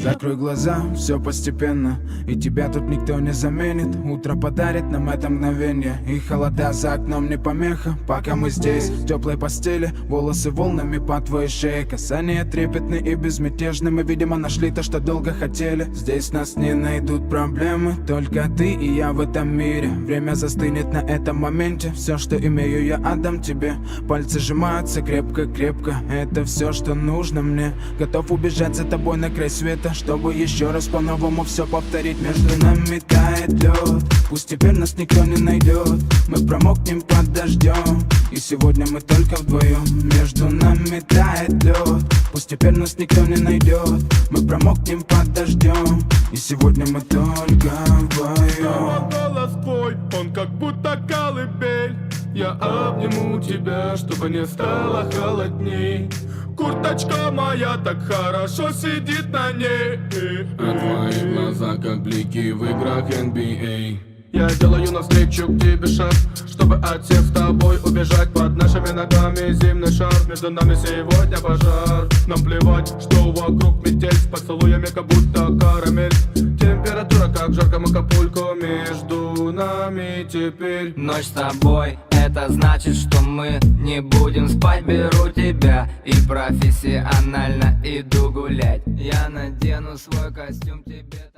Закрой глаза, все постепенно, и тебя тут никто не заменит. Утро подарит нам это мгновение, и холода за окном не помеха. Пока мы здесь, в теплой постели, волосы волнами по твоей шее. Касания трепетны и безмятежны, мы, видимо, нашли то, что долго хотели. Здесь нас не найдут проблемы, только ты и я в этом мире. Время застынет на этом моменте, все, что имею, я отдам тебе. Пальцы сжимаются крепко-крепко, это все, что нужно мне. Готов убежать за тобой на край света, чтобы еще раз по-новому все повторить. Между нами тает лед, пусть теперь нас никто не найдет. Мы промокнем под дождем, и сегодня мы только вдвоем. Между нами тает лед, пусть теперь нас никто не найдет. Мы промокнем под дождем, и сегодня мы только вдвоем. Голос твой, он как будто колыбель. Я обниму тебя, чтобы не стало холодней. Курточка моя так хорошо сидит на ней. А твои глаза как блики в играх NBA. Я делаю навстречу к тебе шаг, чтобы от всех с тобой убежать. Под нашими ногами зимний шар, между нами сегодня пожар. Нам плевать, что вокруг метель, с поцелуями как будто карамель. Температура как в жарком Акапулько, между нами теперь ночь с тобой, это значит, что мы не будем спать. Беру тебя и профессионально иду гулять. Я надену свой костюм тебе.